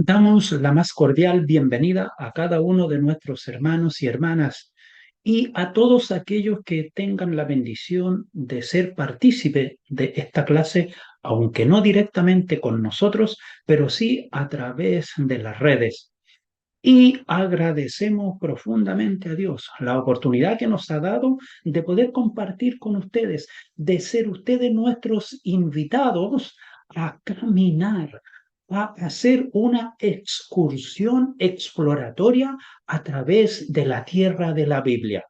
Damos la más cordial bienvenida a cada uno de nuestros hermanos y hermanas y a todos aquellos que tengan la bendición de ser partícipe de esta clase, aunque no directamente con nosotros, pero sí a través de las redes. Y agradecemos profundamente a Dios la oportunidad que nos ha dado de poder compartir con ustedes, de ser ustedes nuestros invitados a caminar, a hacer una excursión exploratoria a través de la tierra de la Biblia.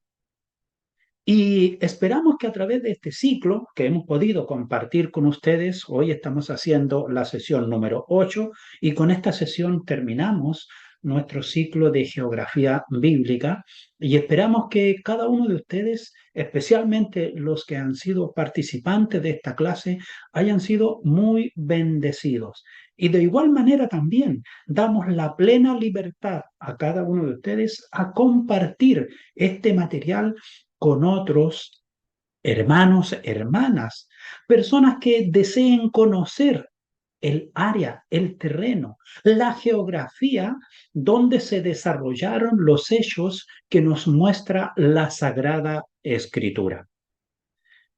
Y esperamos que a través de este ciclo que hemos podido compartir con ustedes, hoy estamos haciendo la sesión número 8 y con esta sesión terminamos nuestro ciclo de geografía bíblica y esperamos que cada uno de ustedes, especialmente los que han sido participantes de esta clase, hayan sido muy bendecidos. Y de igual manera también damos la plena libertad a cada uno de ustedes a compartir este material con otros hermanos, hermanas, personas que deseen conocer el área, el terreno, la geografía donde se desarrollaron los hechos que nos muestra la Sagrada Escritura.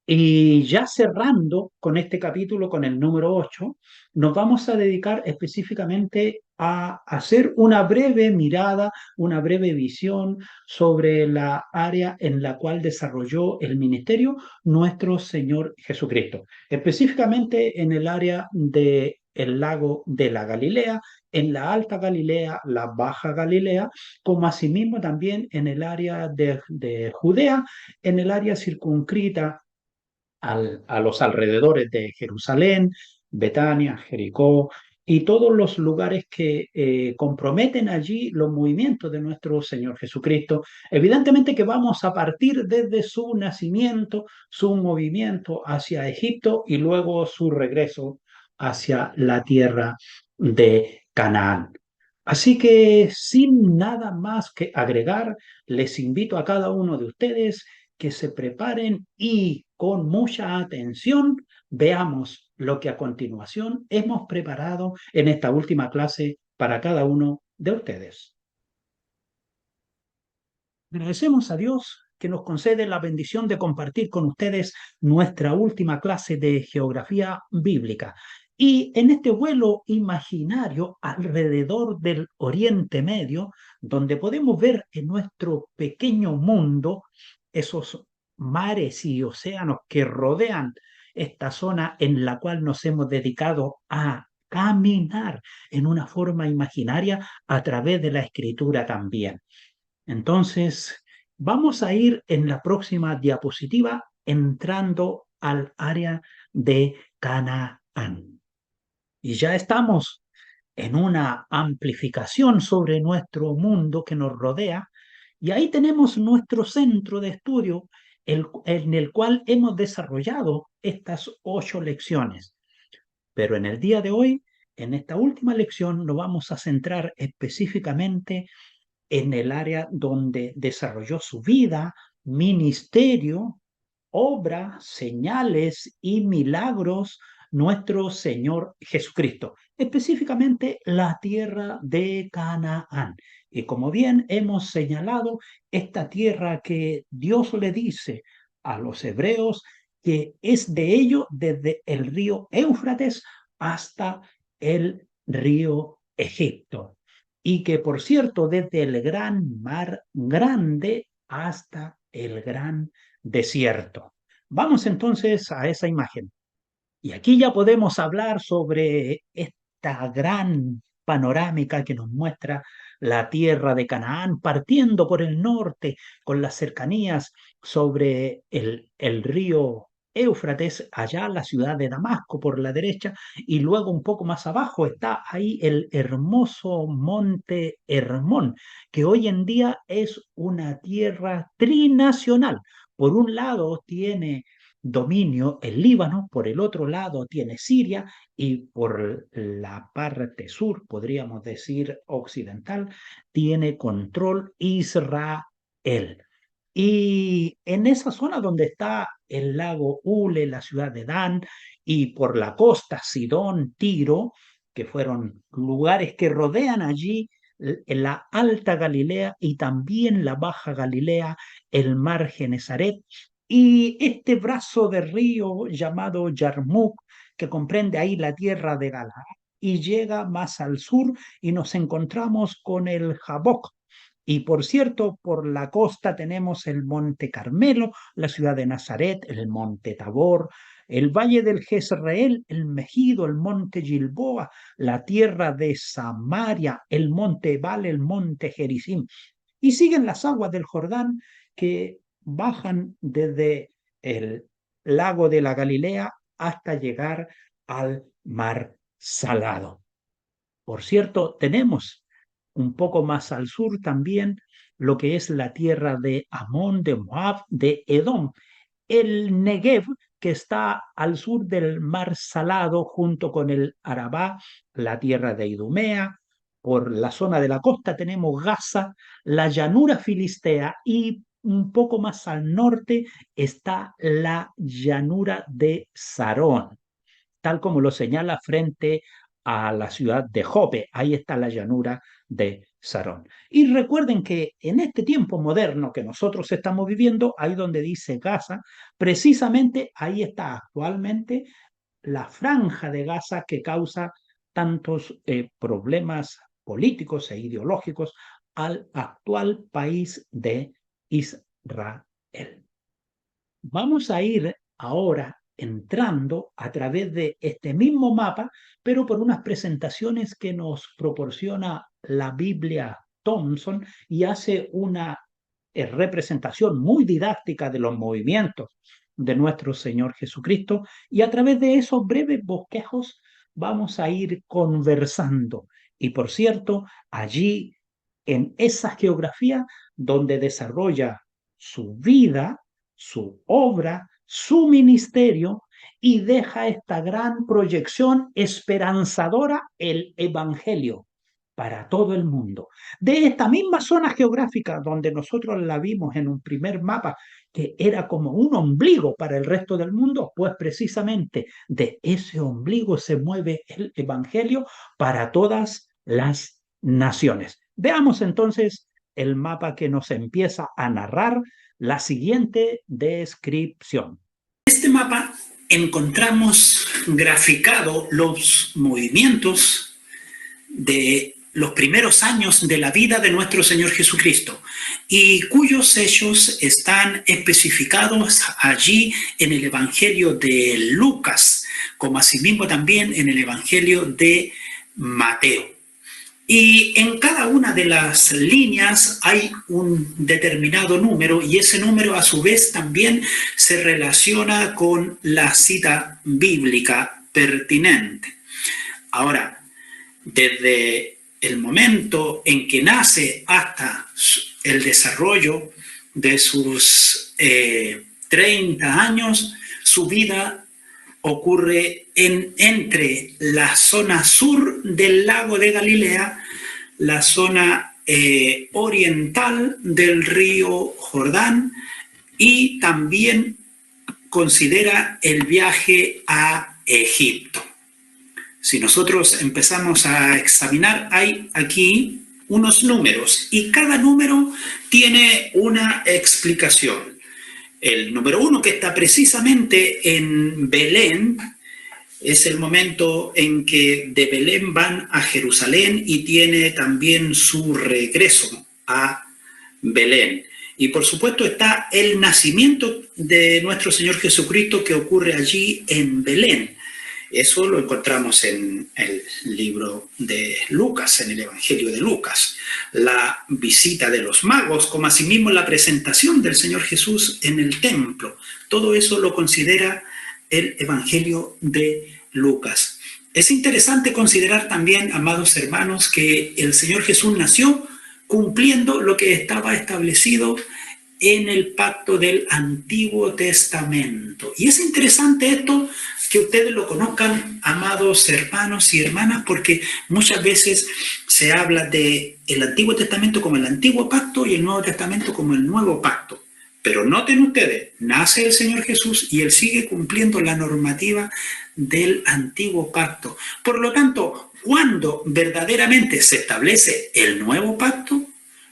Y ya cerrando con este capítulo, con el número 8, nos vamos a dedicar específicamente a hacer una breve mirada, una breve visión sobre la área en la cual desarrolló el ministerio nuestro Señor Jesucristo, específicamente en el área del lago de la Galilea, en la Alta Galilea, la Baja Galilea, como asimismo también en el área de Judea, en el área circunscrita a los alrededores de Jerusalén, Betania, Jericó y todos los lugares que comprometen allí los movimientos de nuestro Señor Jesucristo. Evidentemente que vamos a partir desde su nacimiento, su movimiento hacia Egipto y luego su regreso hacia la tierra de Canaán. Así que sin nada más que agregar, les invito a cada uno de ustedes que se preparen y con mucha atención veamos lo que a continuación hemos preparado en esta última clase para cada uno de ustedes. Agradecemos a Dios que nos concede la bendición de compartir con ustedes nuestra última clase de geografía bíblica. Y en este vuelo imaginario alrededor del Oriente Medio, donde podemos ver en nuestro pequeño mundo esos mares y océanos que rodean esta zona en la cual nos hemos dedicado a caminar en una forma imaginaria a través de la escritura también. Entonces, vamos a ir en la próxima diapositiva entrando al área de Canaán. Y ya estamos en una amplificación sobre nuestro mundo que nos rodea, y ahí tenemos nuestro centro de estudio en el cual hemos desarrollado estas 8 lecciones. Pero en el día de hoy, en esta última lección, nos vamos a centrar específicamente en el área donde desarrolló su vida, ministerio, obra, señales y milagros nuestro Señor Jesucristo, específicamente la tierra de Canaán. Y como bien hemos señalado, esta tierra que Dios le dice a los hebreos que es de ellos desde el río Éufrates hasta el río Egipto y que, por cierto, desde el gran mar grande hasta el gran desierto. Vamos entonces a esa imagen. Y aquí ya podemos hablar sobre esta gran panorámica que nos muestra la tierra de Canaán, partiendo por el norte con las cercanías sobre el río Éufrates, allá la ciudad de Damasco por la derecha, y luego un poco más abajo está ahí el hermoso monte Hermón, que hoy en día es una tierra trinacional. Por un lado tiene dominio el Líbano, por el otro lado tiene Siria y por la parte sur, podríamos decir occidental, tiene control Israel. Y en esa zona donde está el lago Ule, la ciudad de Dan, y por la costa Sidón, Tiro, que fueron lugares que rodean allí en la Alta Galilea y también la Baja Galilea, el mar Genesaret, y este brazo de río llamado Yarmuk, que comprende ahí la tierra de Galaad, y llega más al sur y nos encontramos con el Jaboc. Y por cierto, por la costa tenemos el Monte Carmelo, la ciudad de Nazaret, el Monte Tabor, el Valle del Jezreel, el Megido, el Monte Gilboa, la tierra de Samaria, el Monte Ebal, el Monte Gerizim. Y siguen las aguas del Jordán que bajan desde el lago de la Galilea hasta llegar al mar Salado. Por cierto, tenemos un poco más al sur también lo que es la tierra de Amón, de Moab, de Edom, el Negev, que está al sur del mar Salado junto con el Arabá, la tierra de Idumea. Por la zona de la costa tenemos Gaza, la llanura filistea, y un poco más al norte está la llanura de Sarón, tal como lo señala frente a la ciudad de Jope. Ahí está la llanura de Sarón. Y recuerden que en este tiempo moderno que nosotros estamos viviendo, ahí donde dice Gaza, precisamente ahí está actualmente la franja de Gaza que causa tantos problemas políticos e ideológicos al actual país de Israel. Vamos a ir ahora entrando a través de este mismo mapa, pero por unas presentaciones que nos proporciona la Biblia Thompson y hace una representación muy didáctica de los movimientos de nuestro Señor Jesucristo, y a través de esos breves bosquejos vamos a ir conversando. Y por cierto, allí en esa geografía donde desarrolla su vida, su obra, su ministerio, y deja esta gran proyección esperanzadora, el Evangelio, para todo el mundo. De esta misma zona geográfica donde nosotros la vimos en un primer mapa, que era como un ombligo para el resto del mundo, pues precisamente de ese ombligo se mueve el Evangelio para todas las naciones. Veamos entonces el mapa que nos empieza a narrar la siguiente descripción. En este mapa encontramos graficado los movimientos de los primeros años de la vida de nuestro Señor Jesucristo, y cuyos hechos están especificados allí en el Evangelio de Lucas, como asimismo también en el Evangelio de Mateo. Y en cada una de las líneas hay un determinado número, y ese número a su vez también se relaciona con la cita bíblica pertinente. Ahora, desde el momento en que nace hasta el desarrollo de sus 30 años, su vida ocurre entre la zona sur del lago de Galilea, la zona oriental del río Jordán, y también considera el viaje a Egipto. Si nosotros empezamos a examinar, hay aquí unos números y cada número tiene una explicación. El número 1, que está precisamente en Belén, es el momento en que de Belén van a Jerusalén y tiene también su regreso a Belén. Y por supuesto está el nacimiento de nuestro Señor Jesucristo, que ocurre allí en Belén. Eso lo encontramos en el libro de Lucas, en el Evangelio de Lucas. La visita de los magos, como asimismo la presentación del Señor Jesús en el templo. Todo eso lo considera el Evangelio de Lucas. Es interesante considerar también, amados hermanos, que el Señor Jesús nació cumpliendo lo que estaba establecido en el pacto del Antiguo Testamento. Y es interesante esto, que ustedes lo conozcan, amados hermanos y hermanas, porque muchas veces se habla del Antiguo Testamento como el Antiguo Pacto y el Nuevo Testamento como el Nuevo Pacto. Pero noten ustedes, nace el Señor Jesús y Él sigue cumpliendo la normativa del antiguo pacto. Por lo tanto, cuando verdaderamente se establece el nuevo pacto,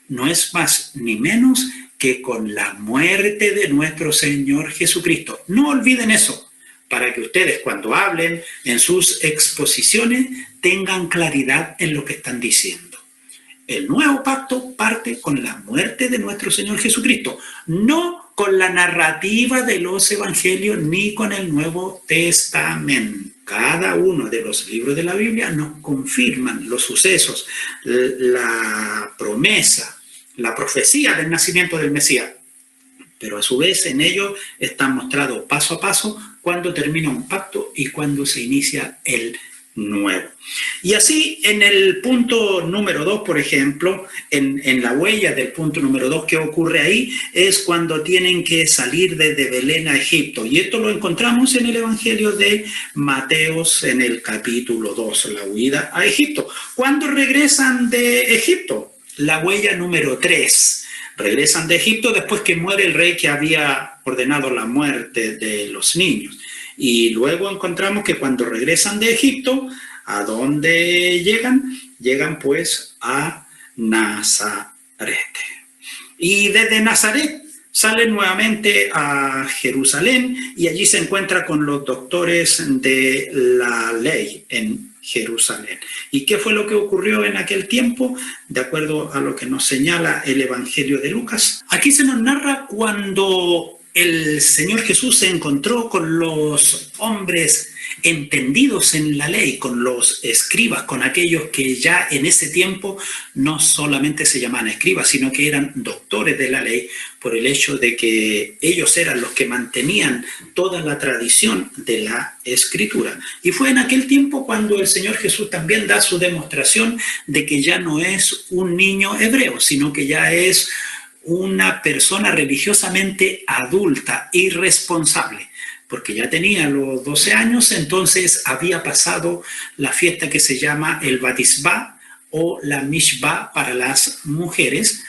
no es más ni menos que con la muerte de nuestro Señor Jesucristo. No olviden eso, para que ustedes cuando hablen en sus exposiciones tengan claridad en lo que están diciendo. El nuevo pacto parte con la muerte de nuestro Señor Jesucristo, no con la narrativa de los evangelios ni con el Nuevo Testamento. Cada uno de los libros de la Biblia nos confirman los sucesos, la promesa, la profecía del nacimiento del Mesías. Pero a su vez en ello está mostrado paso a paso cuándo termina un pacto y cuándo se inicia el nuevo. Y así en el punto número 2, por ejemplo, en la huella del punto número 2, ¿qué ocurre ahí? Es cuando tienen que salir desde Belén a Egipto. Y esto lo encontramos en el Evangelio de Mateos en el capítulo 2, la huida a Egipto. ¿Cuándo regresan de Egipto? La huella número 3. Regresan de Egipto después que muere el rey que había ordenado la muerte de los niños. Y luego encontramos que cuando regresan de Egipto, ¿a dónde llegan? Llegan pues a Nazaret. Y desde Nazaret salen nuevamente a Jerusalén y allí se encuentra con los doctores de la ley en Jerusalén. ¿Y qué fue lo que ocurrió en aquel tiempo? De acuerdo a lo que nos señala el Evangelio de Lucas. Aquí se nos narra cuando el Señor Jesús se encontró con los hombres entendidos en la ley, con los escribas, con aquellos que ya en ese tiempo no solamente se llamaban escribas, sino que eran doctores de la ley, por el hecho de que ellos eran los que mantenían toda la tradición de la Escritura. Y fue en aquel tiempo cuando el Señor Jesús también da su demostración de que ya no es un niño hebreo, sino que ya es una persona religiosamente adulta y responsable, porque ya tenía los 12 años, entonces había pasado la fiesta que se llama el Batisbá o la Mishbá para las mujeres,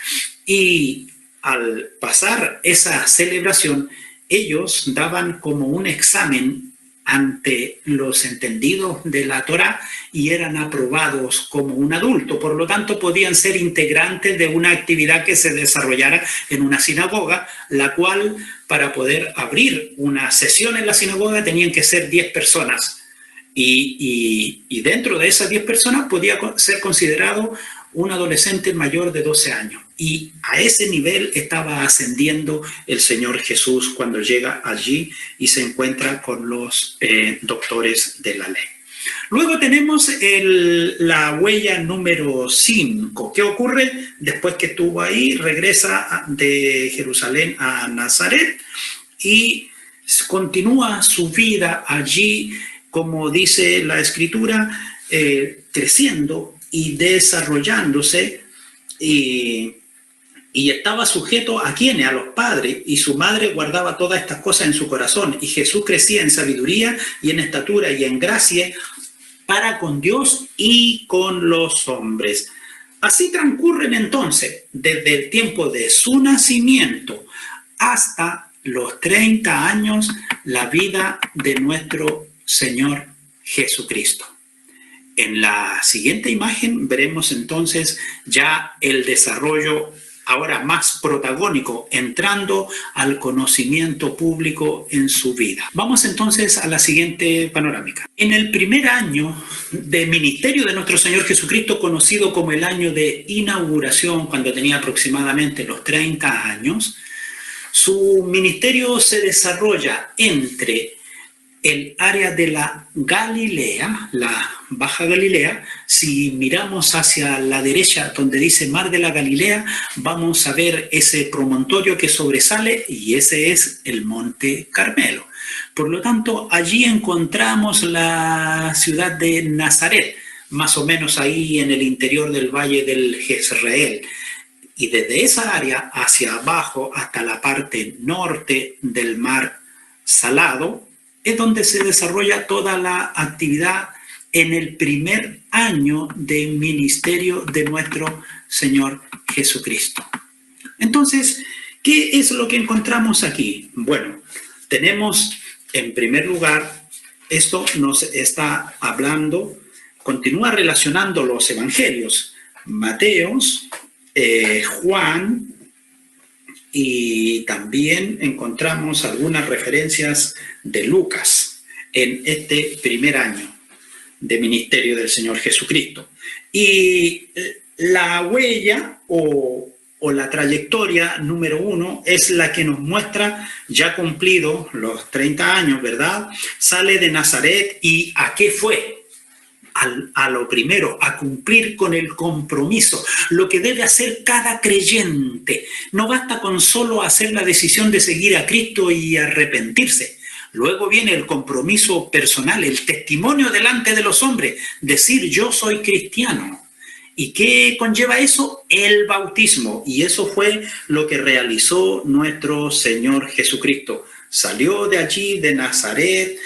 y al pasar esa celebración, ellos daban como un examen ante los entendidos de la Torá y eran aprobados como un adulto. Por lo tanto, podían ser integrantes de una actividad que se desarrollara en una sinagoga, la cual, para poder abrir una sesión en la sinagoga, tenían que ser 10 personas. Y dentro de esas 10 personas podía ser considerado un adolescente mayor de 12 años. Y a ese nivel estaba ascendiendo el Señor Jesús cuando llega allí y se encuentra con los doctores de la ley. Luego tenemos la huella número 5. ¿Qué ocurre? Después que estuvo ahí, regresa de Jerusalén a Nazaret y continúa su vida allí, como dice la Escritura, creciendo y desarrollándose, y estaba sujeto ¿a quiénes? A los padres, y su madre guardaba todas estas cosas en su corazón, y Jesús crecía en sabiduría y en estatura y en gracia para con Dios y con los hombres. Así transcurren entonces desde el tiempo de su nacimiento hasta los 30 años la vida de nuestro Señor Jesucristo. En la siguiente imagen veremos entonces ya el desarrollo ahora más protagónico, entrando al conocimiento público en su vida. Vamos entonces a la siguiente panorámica. En el primer año de ministerio de nuestro Señor Jesucristo, conocido como el año de inauguración, cuando tenía aproximadamente los 30 años, su ministerio se desarrolla entre el área de la Galilea, la Baja Galilea. Si miramos hacia la derecha donde dice Mar de la Galilea, vamos a ver ese promontorio que sobresale y ese es el Monte Carmelo. Por lo tanto, allí encontramos la ciudad de Nazaret, más o menos ahí en el interior del valle del Jezreel. Y desde esa área hacia abajo hasta la parte norte del Mar Salado, es donde se desarrolla toda la actividad en el primer año de ministerio de nuestro Señor Jesucristo. Entonces, ¿Qué es lo que encontramos aquí? Bueno, tenemos en primer lugar, esto nos está hablando, continúa relacionando los evangelios, Mateos, Juan, y también encontramos algunas referencias de Lucas en este primer año de ministerio del Señor Jesucristo. Y la huella o la trayectoria número 1 es la que nos muestra, ya cumplido los 30 años, ¿verdad? Sale de Nazaret y ¿a qué fue? A lo primero, a cumplir con el compromiso, lo que debe hacer cada creyente. No basta con solo hacer la decisión de seguir a Cristo y arrepentirse. Luego viene el compromiso personal, el testimonio delante de los hombres, decir yo soy cristiano. ¿Y qué conlleva eso? El bautismo. Y eso fue lo que realizó nuestro Señor Jesucristo. Salió de allí, de Nazaret,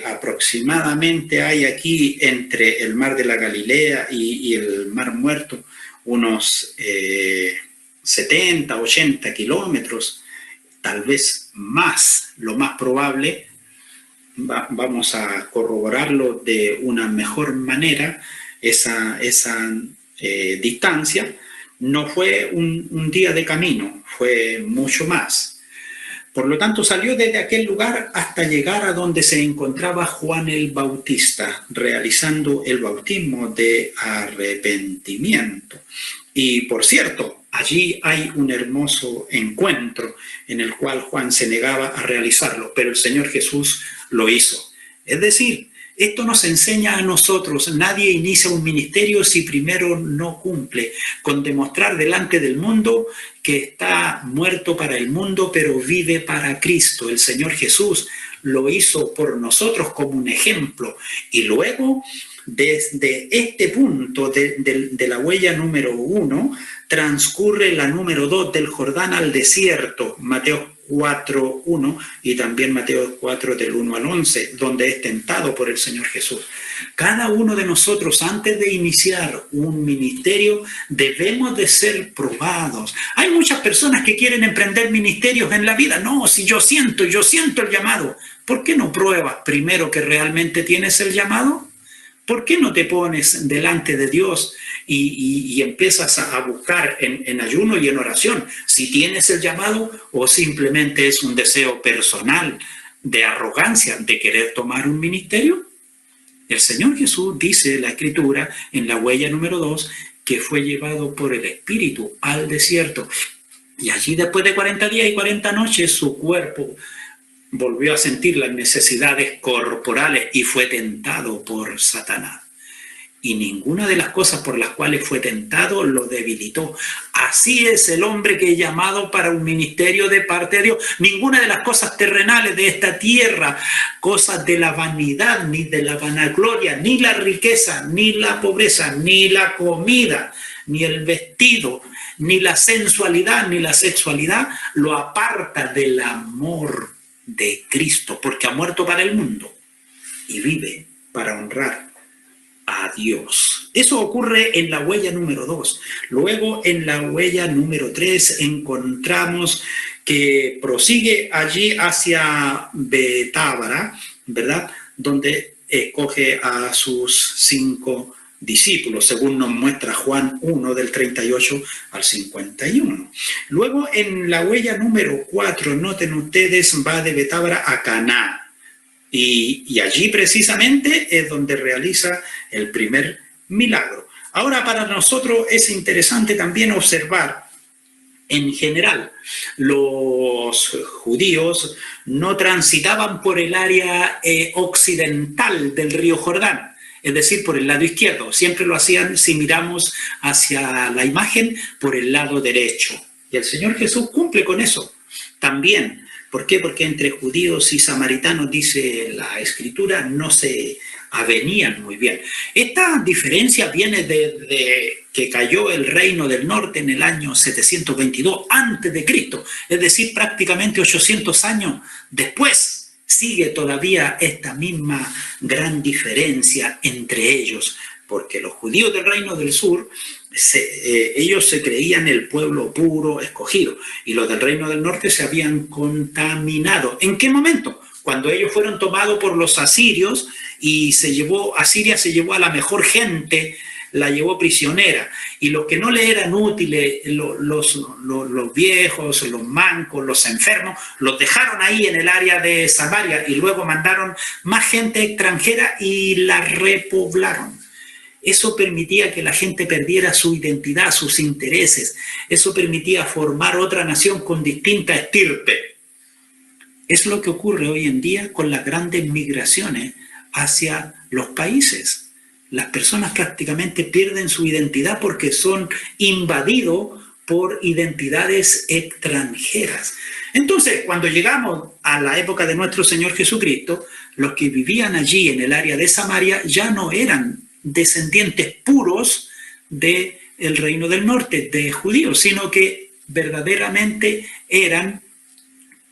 aproximadamente hay aquí entre el mar de la Galilea y el mar Muerto unos 70, 80 kilómetros, tal vez más, lo más probable. Vamos a corroborarlo de una mejor manera, esa distancia. No fue un día de camino, fue mucho más. Por lo tanto, salió desde aquel lugar hasta llegar a donde se encontraba Juan el Bautista, realizando el bautismo de arrepentimiento. Y por cierto, allí hay un hermoso encuentro en el cual Juan se negaba a realizarlo, pero el Señor Jesús lo hizo. Es decir, esto nos enseña a nosotros, nadie inicia un ministerio si primero no cumple con demostrar delante del mundo que está muerto para el mundo, pero vive para Cristo. El Señor Jesús lo hizo por nosotros como un ejemplo. Y luego, desde este punto de la huella número 1, transcurre la número 2 del Jordán al desierto, Mateo 4:1 y también Mateo 4 del 1 al 11, donde es tentado por el Señor Jesús. Cada uno de nosotros, antes de iniciar un ministerio, debemos de ser probados. Hay muchas personas que quieren emprender ministerios en la vida. No, si yo siento el llamado. ¿Por qué no pruebas primero que realmente tienes el llamado? ¿Por qué no te pones delante de Dios y empiezas a buscar en ayuno y en oración si tienes el llamado o simplemente es un deseo personal de arrogancia de querer tomar un ministerio? El Señor Jesús dice en la Escritura, en la huella número 2, que fue llevado por el Espíritu al desierto. Y allí después de 40 días y 40 noches su cuerpo volvió a sentir las necesidades corporales y fue tentado por Satanás. Y ninguna de las cosas por las cuales fue tentado lo debilitó. Así es el hombre que es llamado para un ministerio de parte de Dios. Ninguna de las cosas terrenales de esta tierra, cosas de la vanidad, ni de la vanagloria, ni la riqueza, ni la pobreza, ni la comida, ni el vestido, ni la sensualidad, ni la sexualidad, lo aparta del amor de Cristo, porque ha muerto para el mundo y vive para honrar a Dios. Eso ocurre en la huella número 2. Luego, en la huella número 3, encontramos que prosigue allí hacia Betábara, ¿verdad? Donde escoge a sus 5 discípulos, según nos muestra Juan 1, del 38 al 51. Luego, en la huella número 4, noten ustedes, va de Betábara a Caná. Y allí precisamente es donde realiza el primer milagro. Ahora, para nosotros es interesante también observar, en general, los judíos no transitaban por el área occidental del río Jordán, es decir, por el lado izquierdo. Siempre lo hacían, si miramos hacia la imagen, por el lado derecho. Y el Señor Jesús cumple con eso también. ¿Por qué? Porque entre judíos y samaritanos, dice la Escritura, no se avenían muy bien. Esta diferencia viene de que cayó el reino del norte en el año 722 antes de Cristo, es decir, prácticamente 800 años después. Sigue todavía esta misma gran diferencia entre ellos. porque los judíos del reino del sur, ellos se creían el pueblo puro, escogido, y los del reino del norte se habían contaminado. ¿En qué momento? Cuando ellos fueron tomados por los asirios y Asiria se llevó a la mejor gente, la llevó prisionera, y los que no le eran útiles, los viejos, los mancos, los enfermos, los dejaron ahí en el área de Samaria y luego mandaron más gente extranjera y la repoblaron. Eso permitía que la gente perdiera su identidad, sus intereses. Eso permitía formar otra nación con distinta estirpe. Es lo que ocurre hoy en día con las grandes migraciones hacia los países. Las personas prácticamente pierden su identidad porque son invadidos por identidades extranjeras. Entonces, cuando llegamos a la época de nuestro Señor Jesucristo, los que vivían allí en el área de Samaria ya no eran descendientes puros del reino del norte, de judíos, sino que verdaderamente eran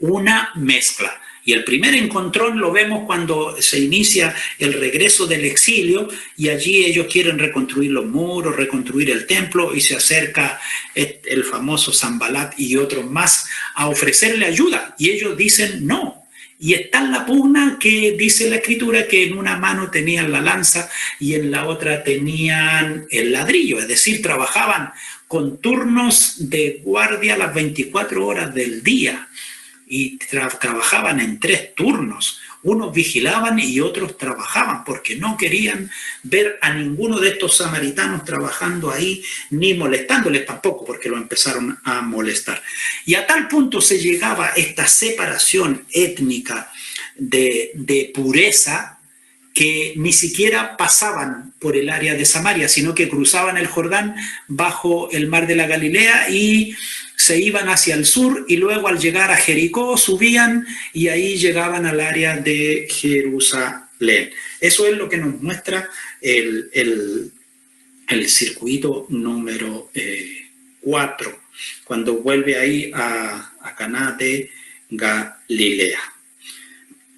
una mezcla. Y el primer encontrón lo vemos cuando se inicia el regreso del exilio y allí ellos quieren reconstruir los muros, reconstruir el templo y se acerca el famoso Sanbalat y otros más a ofrecerle ayuda y ellos dicen no. Y está en la pugna que dice la escritura que en una mano tenían la lanza y en la otra tenían el ladrillo, es decir, trabajaban con turnos de guardia las 24 horas del día. Y trabajaban en 3 turnos. Unos vigilaban y otros trabajaban porque no querían ver a ninguno de estos samaritanos trabajando ahí ni molestándoles tampoco porque lo empezaron a molestar. Y a tal punto se llegaba esta separación étnica de pureza que ni siquiera pasaban por el área de Samaria, sino que cruzaban el Jordán bajo el mar de la Galilea y se iban hacia el sur y luego al llegar a Jericó subían y ahí llegaban al área de Jerusalén. Eso es lo que nos muestra el circuito número 4, cuando vuelve ahí a Caná de Galilea.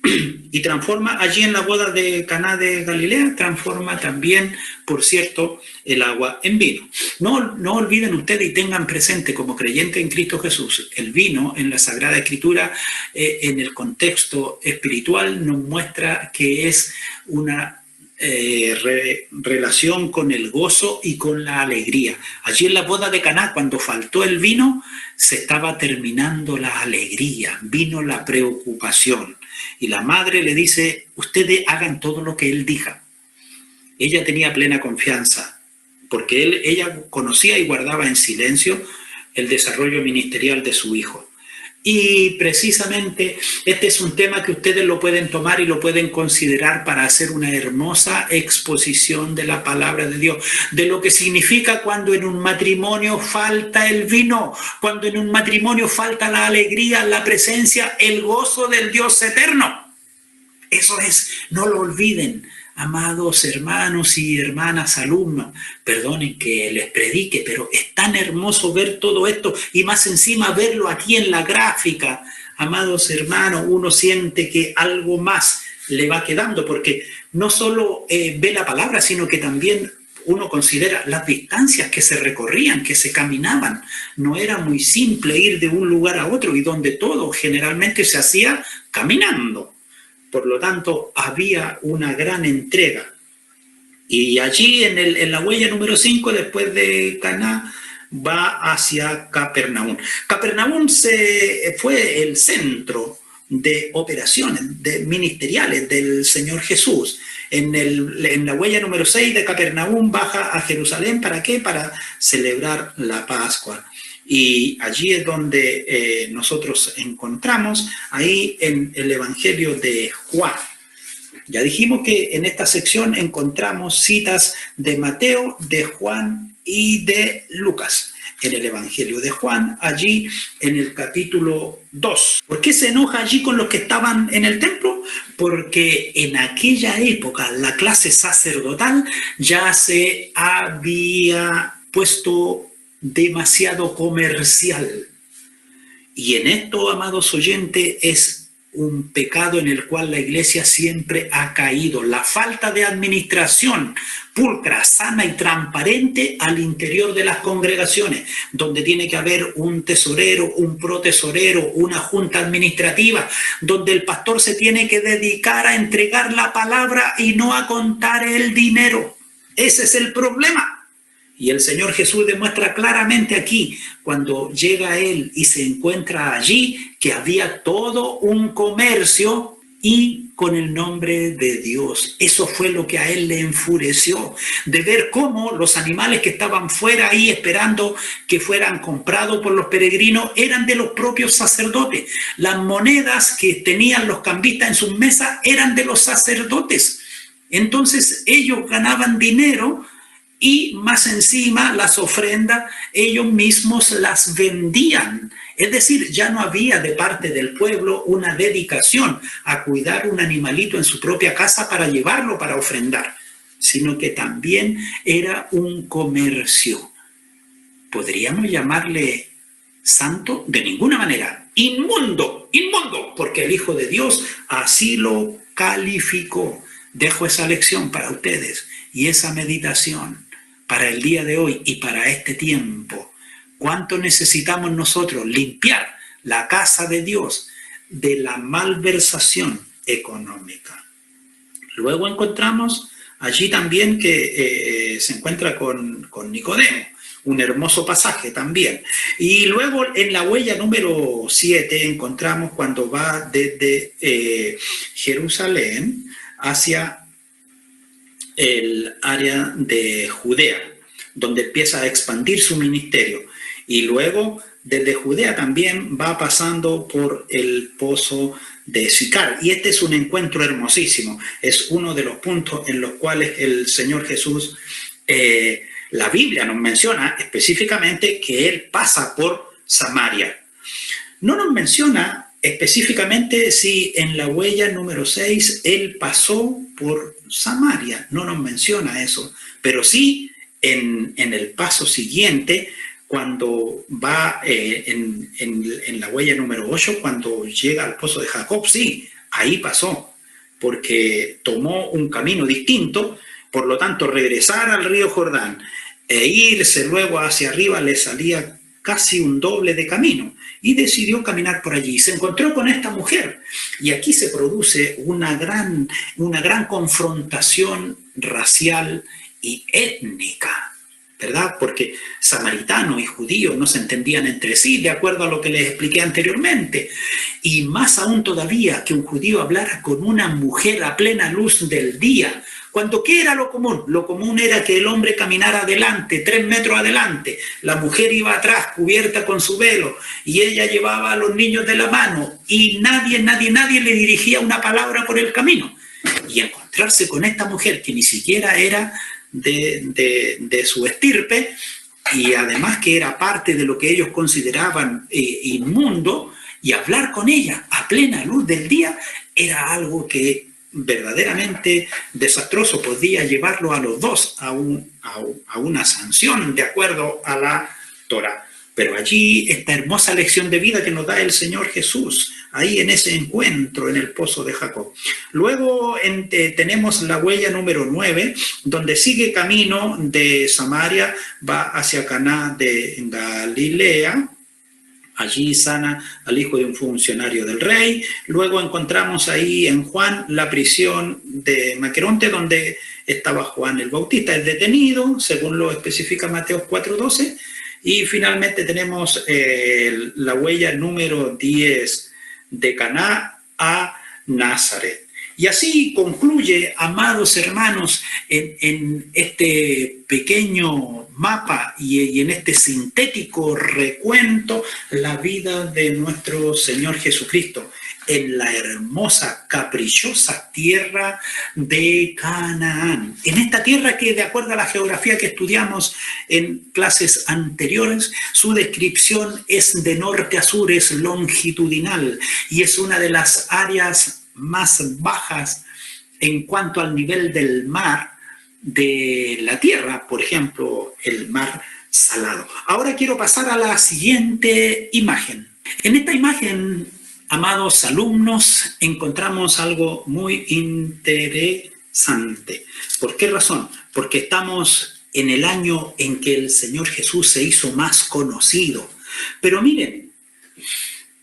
Y transforma allí en la boda de Caná de Galilea, transforma también, por cierto, el agua en vino. No olviden ustedes y tengan presente como creyentes en Cristo Jesús, el vino en la Sagrada Escritura, en el contexto espiritual, nos muestra que es una relación con el gozo y con la alegría. Allí en la boda de Caná, cuando faltó el vino, se estaba terminando la alegría, vino la preocupación. Y la madre le dice, ustedes hagan todo lo que él diga. Ella tenía plena confianza, porque ella conocía y guardaba en silencio el desarrollo ministerial de su hijo. Y precisamente este es un tema que ustedes lo pueden tomar y lo pueden considerar para hacer una hermosa exposición de la palabra de Dios, de lo que significa cuando en un matrimonio falta el vino, cuando en un matrimonio falta la alegría, la presencia, el gozo del Dios eterno. Eso es, no lo olviden. Amados hermanos y hermanas, alumnos, perdonen que les predique, pero es tan hermoso ver todo esto y más encima verlo aquí en la gráfica. Amados hermanos, uno siente que algo más le va quedando porque no solo ve la palabra, sino que también uno considera las distancias que se recorrían, que se caminaban. No era muy simple ir de un lugar a otro y donde todo generalmente se hacía caminando. Por lo tanto, había una gran entrega. Y allí en la huella número 5, después de Caná, va hacia Capernaum. Capernaum fue el centro de operaciones ministeriales del Señor Jesús. En la huella número 6 de Capernaum baja a Jerusalén. ¿Para qué? Para celebrar la Pascua. Y allí es donde nosotros encontramos, ahí en el Evangelio de Juan. Ya dijimos que en esta sección encontramos citas de Mateo, de Juan y de Lucas. En el Evangelio de Juan, allí en el capítulo 2. ¿Por qué se enoja allí con los que estaban en el templo? Porque en aquella época la clase sacerdotal ya se había puesto demasiado comercial. Y en esto, amados oyentes, es un pecado en el cual la iglesia siempre ha caído, la falta de administración pulcra, sana y transparente al interior de las congregaciones, donde tiene que haber un tesorero, un protesorero, una junta administrativa, donde el pastor se tiene que dedicar a entregar la palabra y no a contar el dinero. Ese es el problema. Y el Señor Jesús demuestra claramente aquí, cuando llega Él y se encuentra allí, que había todo un comercio y con el nombre de Dios. Eso fue lo que a Él le enfureció, de ver cómo los animales que estaban fuera ahí esperando que fueran comprados por los peregrinos eran de los propios sacerdotes. Las monedas que tenían los cambistas en sus mesas eran de los sacerdotes. Entonces ellos ganaban dinero y más encima las ofrendas ellos mismos las vendían. Es decir, ya no había de parte del pueblo una dedicación a cuidar un animalito en su propia casa para llevarlo para ofrendar, sino que también era un comercio. ¿Podríamos llamarle santo? De ninguna manera. Inmundo, inmundo, porque el Hijo de Dios así lo calificó. Dejo esa lección para ustedes y esa meditación para el día de hoy y para este tiempo. ¿Cuánto necesitamos nosotros limpiar la casa de Dios de la malversación económica? Luego encontramos allí también que se encuentra con Nicodemo, un hermoso pasaje también. Y luego en la huella número 7 encontramos cuando va desde Jerusalén hacia el área de Judea, donde empieza a expandir su ministerio. Y luego desde Judea también va pasando por el pozo de Sicar. Y este es un encuentro hermosísimo. Es uno de los puntos en los cuales el Señor Jesús, la Biblia nos menciona específicamente que Él pasa por Samaria. No nos menciona específicamente si en la huella número 6 Él pasó por Samaria. No nos menciona eso. Pero sí en el paso siguiente, cuando va en la huella número 8, cuando llega al pozo de Jacob, sí, ahí pasó, porque tomó un camino distinto, por lo tanto regresar al río Jordán e irse luego hacia arriba le salía casi un doble de camino y decidió caminar por allí. Se encontró con esta mujer y aquí se produce una gran confrontación racial y étnica, ¿verdad? Porque samaritanos y judíos no se entendían entre sí, de acuerdo a lo que les expliqué anteriormente. Y más aún todavía que un judío hablara con una mujer a plena luz del día, cuando ¿qué era lo común? Lo común era que el hombre caminara adelante, 3 metros adelante, la mujer iba atrás cubierta con su velo y ella llevaba a los niños de la mano y nadie le dirigía una palabra por el camino. Y encontrarse con esta mujer que ni siquiera era de su estirpe y además que era parte de lo que ellos consideraban inmundo, y hablar con ella a plena luz del día era algo que verdaderamente desastroso, podía llevarlo a los dos a una sanción de acuerdo a la Torá. Pero allí esta hermosa lección de vida que nos da el Señor Jesús, ahí en ese encuentro en el pozo de Jacob. Luego tenemos la huella número 9, donde sigue camino de Samaria, va hacia Caná de Galilea. Allí sana al hijo de un funcionario del rey. Luego encontramos ahí en Juan la prisión de Maqueronte, donde estaba Juan el Bautista, es detenido, según lo especifica Mateo 4:12. Y finalmente tenemos la huella número 10 de Caná a Nazaret. Y así concluye, amados hermanos, en este pequeño mapa y en este sintético recuento, la vida de nuestro Señor Jesucristo en la hermosa, caprichosa tierra de Canaán. En esta tierra que, de acuerdo a la geografía que estudiamos en clases anteriores, su descripción es de norte a sur, es longitudinal y es una de las áreas más bajas en cuanto al nivel del mar de la tierra, por ejemplo, el mar Salado. Ahora quiero pasar a la siguiente imagen. En esta imagen amados alumnos, encontramos algo muy interesante. ¿Por qué razón? Porque estamos en el año en que el Señor Jesús se hizo más conocido. Pero miren,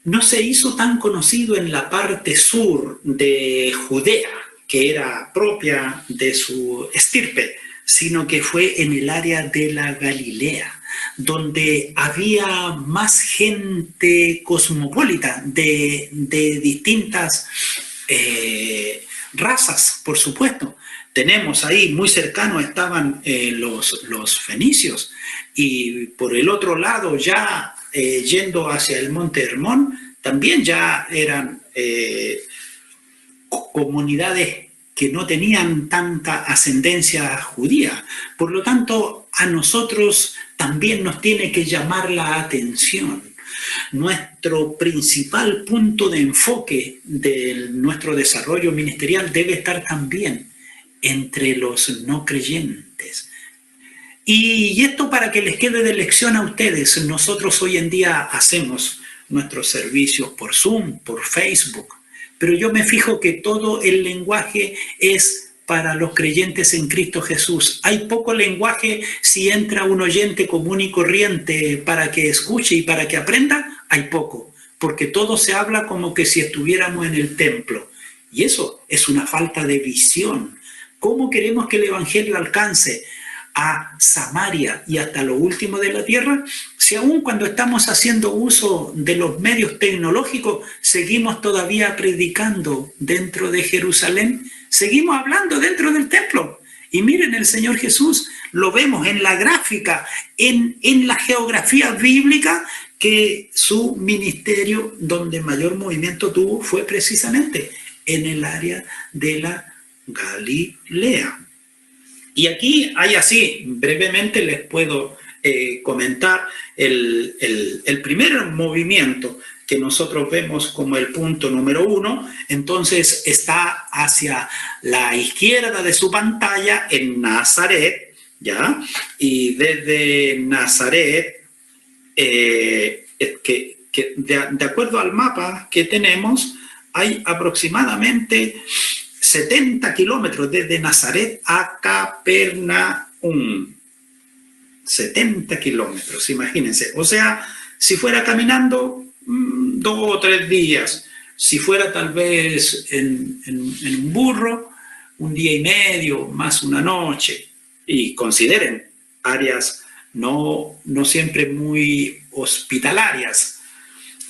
no se hizo tan conocido en la parte sur de Judea, que era propia de su estirpe, sino que fue en el área de la Galilea, donde había más gente cosmopolita de distintas razas, por supuesto. Tenemos ahí, muy cercano estaban los fenicios, y por el otro lado, ya yendo hacia el Monte Hermón, también ya eran comunidades que no tenían tanta ascendencia judía. Por lo tanto, a nosotros también nos tiene que llamar la atención. Nuestro principal punto de enfoque de nuestro desarrollo ministerial debe estar también entre los no creyentes. Y esto para que les quede de lección a ustedes. Nosotros hoy en día hacemos nuestros servicios por Zoom, por Facebook, pero yo me fijo que todo el lenguaje es para los creyentes en Cristo Jesús. Hay poco lenguaje si entra un oyente común y corriente para que escuche y para que aprenda, hay poco, porque todo se habla como que si estuviéramos en el templo. Y eso es una falta de visión. ¿Cómo queremos que el Evangelio alcance a Samaria y hasta lo último de la tierra, si aún cuando estamos haciendo uso de los medios tecnológicos seguimos todavía predicando dentro de Jerusalén, seguimos hablando dentro del templo? Y miren, el Señor Jesús, lo vemos en la gráfica, en la geografía bíblica, que su ministerio donde mayor movimiento tuvo fue precisamente en el área de la Galilea. Y aquí hay así, brevemente les puedo comentar el primer movimiento que nosotros vemos como el punto número 1. Entonces está hacia la izquierda de su pantalla en Nazaret, ¿ya? Y desde Nazaret, de acuerdo al mapa que tenemos, hay aproximadamente 70 kilómetros desde Nazaret a Capernaum. 70 kilómetros, imagínense. O sea, si fuera caminando 2 o 3 días, si fuera tal vez en un burro, 1 día y medio, más una noche. Y consideren, áreas no siempre muy hospitalarias.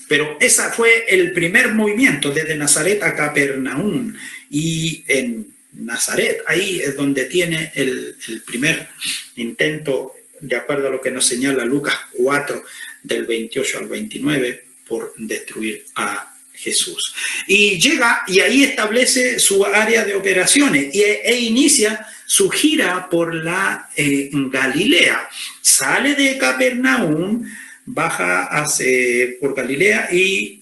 Pero ese fue el primer movimiento desde Nazaret a Capernaum. Y en Nazaret, ahí es donde tiene el primer intento, de acuerdo a lo que nos señala Lucas 4, del 28 al 29, por destruir a Jesús. Y llega y ahí establece su área de operaciones e inicia su gira por la Galilea. Sale de Capernaum, baja por Galilea y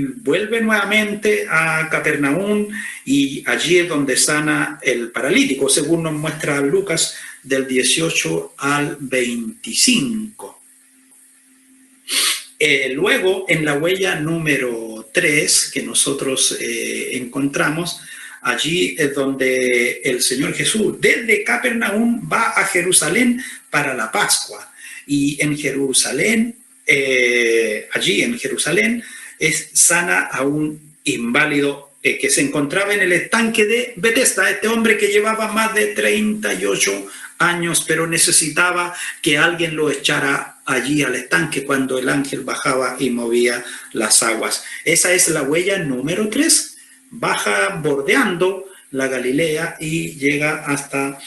vuelve nuevamente a Capernaum, y allí es donde sana el paralítico, según nos muestra Lucas del 18 al 25. Luego, en la huella número 3 que nosotros encontramos, allí es donde el Señor Jesús, desde Capernaum, va a Jerusalén para la Pascua. Y en Jerusalén, allí en Jerusalén, sana a un inválido que se encontraba en el estanque de Betesda, este hombre que llevaba más de 38 años, pero necesitaba que alguien lo echara allí al estanque cuando el ángel bajaba y movía las aguas. Esa es la huella número 3. Baja bordeando la Galilea y llega hasta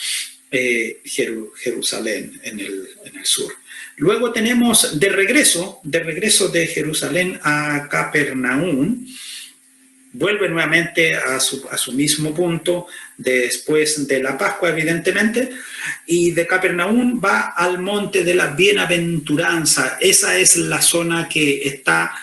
Jerusalén en el sur. Luego tenemos de regreso de Jerusalén a Capernaum. Vuelve nuevamente a su mismo punto después de la Pascua, evidentemente, y de Capernaum va al monte de la Bienaventuranza. Esa es la zona que está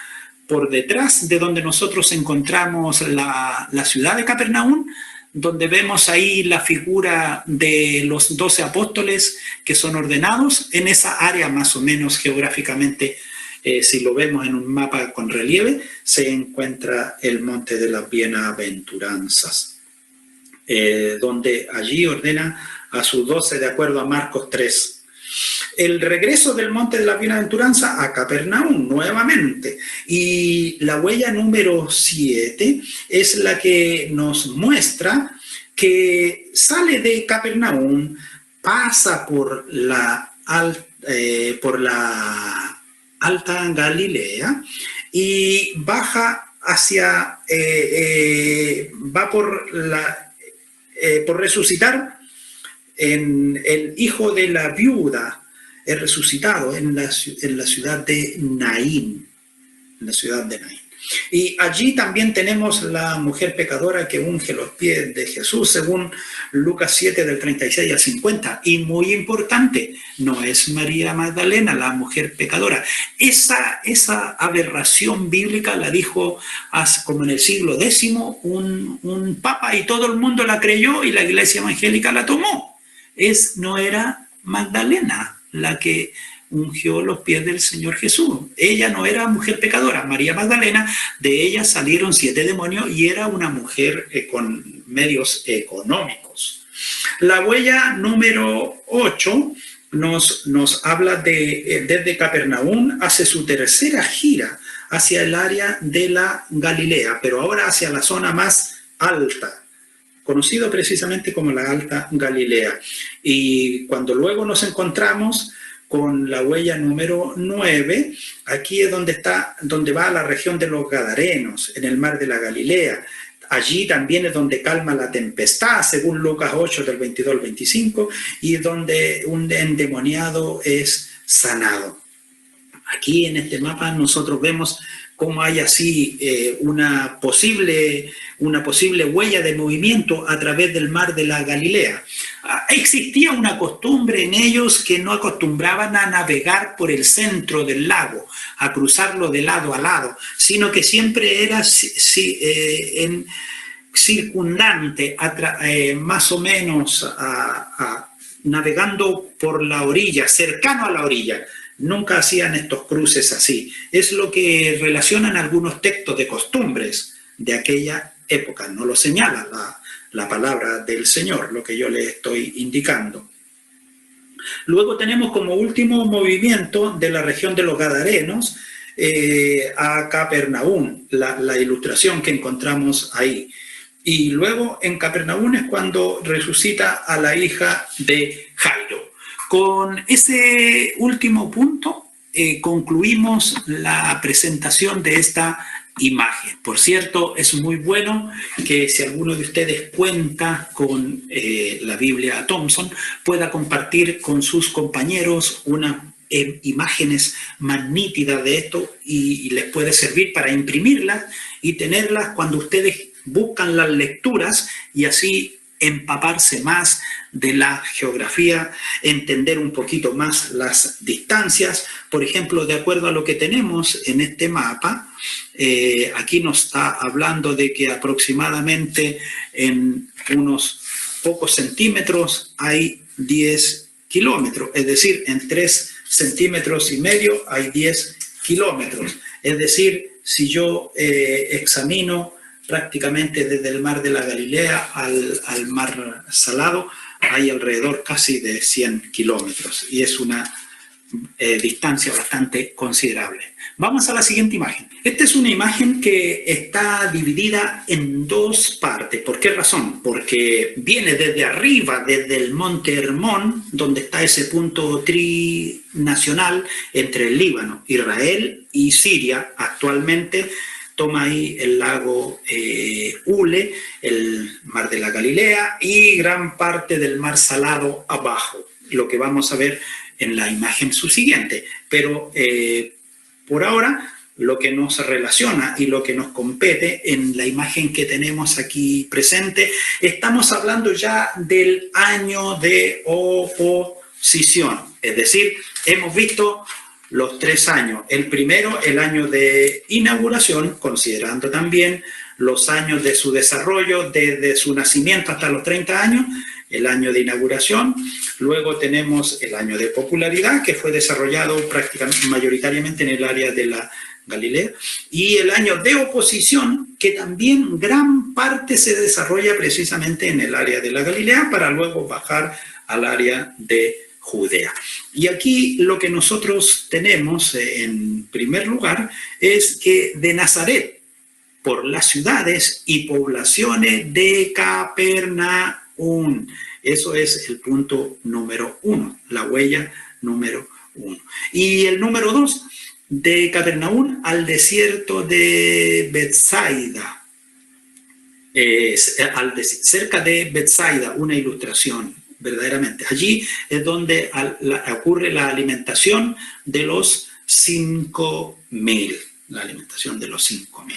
por detrás de donde nosotros encontramos la ciudad de Capernaum, donde vemos ahí la figura de los 12 apóstoles que son ordenados en esa área más o menos geográficamente si lo vemos en un mapa con relieve, se encuentra el Monte de las Bienaventuranzas, donde allí ordena a sus 12 de acuerdo a Marcos 3. El regreso del Monte de la Bienaventuranza a Capernaum nuevamente. Y la huella número 7 es la que nos muestra que sale de Capernaum, pasa por la Alta Galilea y baja hacia, va por resucitar en el hijo de la viuda, es resucitado en la ciudad de Naín, Y allí también tenemos la mujer pecadora que unge los pies de Jesús, según Lucas 7, del 36 al 50. Y muy importante, no es María Magdalena la mujer pecadora. Esa aberración bíblica la dijo como en el siglo X un papa, y todo el mundo la creyó y la iglesia evangélica la tomó. No era Magdalena la que ungió los pies del Señor Jesús. Ella no era mujer pecadora. María Magdalena, de ella salieron 7 demonios y era una mujer con medios económicos. La huella número 8 nos habla desde Capernaum hace su tercera gira hacia el área de la Galilea, pero ahora hacia la zona más alta, conocido precisamente como la Alta Galilea. Y cuando luego nos encontramos con la huella número 9, aquí es donde va a la región de los Gadarenos, en el mar de la Galilea. Allí también es donde calma la tempestad, según Lucas 8, del 22 al 25, y donde un endemoniado es sanado. Aquí en este mapa nosotros vemos cómo hay así una posible huella de movimiento a través del mar de la Galilea. Existía una costumbre en ellos que no acostumbraban a navegar por el centro del lago, a cruzarlo de lado a lado, sino que siempre era circundante, más o menos navegando por la orilla, cercano a la orilla. Nunca hacían estos cruces así. Es lo que relacionan algunos textos de costumbres de aquella época. No lo señala la palabra del Señor, lo que yo le estoy indicando. Luego tenemos como último movimiento de la región de los Gadarenos a Capernaum, la ilustración que encontramos ahí. Y luego en Capernaum es cuando resucita a la hija de Jairo. Con ese último punto concluimos la presentación de esta imagen. Por cierto, es muy bueno que si alguno de ustedes cuenta con la Biblia Thompson, pueda compartir con sus compañeros unas imágenes más nítidas de esto y les puede servir para imprimirlas y tenerlas cuando ustedes buscan las lecturas y así empaparse más de la geografía, entender un poquito más las distancias. Por ejemplo, de acuerdo a lo que tenemos en este mapa, aquí nos está hablando de que aproximadamente en unos pocos centímetros hay 10 kilómetros, es decir, en 3,5 centímetros hay 10 kilómetros. Es decir, si yo examino prácticamente desde el mar de la Galilea al mar Salado, hay alrededor casi de 100 kilómetros y es una distancia bastante considerable. Vamos a la siguiente imagen. Esta es una imagen que está dividida en dos partes. ¿Por qué razón? Porque viene desde arriba, desde el monte Hermón, donde está ese punto trinacional entre el Líbano, Israel y Siria. Actualmente toma ahí el lago Ule, el mar de la Galilea y gran parte del mar Salado abajo, lo que vamos a ver en la imagen subsiguiente. Pero por ahora, lo que nos relaciona y lo que nos compete en la imagen que tenemos aquí presente, estamos hablando ya del año de oposición. Es decir, hemos visto los 3 años. El primero, el año de inauguración, considerando también los años de su desarrollo, desde su nacimiento hasta los 30 años, el año de inauguración. Luego tenemos el año de popularidad, que fue desarrollado prácticamente mayoritariamente en el área de la Galilea, y el año de oposición, que también gran parte se desarrolla precisamente en el área de la Galilea, para luego bajar al área de Judea. Y aquí lo que nosotros tenemos en primer lugar es que de Nazaret, por las ciudades y poblaciones de Capernaum. Eso es el punto número 1, la huella número 1. Y el número 2, de Capernaum al desierto de Betsaida, cerca de Betsaida, una ilustración verdaderamente. Allí es donde ocurre la alimentación de los 5.000, la alimentación de los 5.000.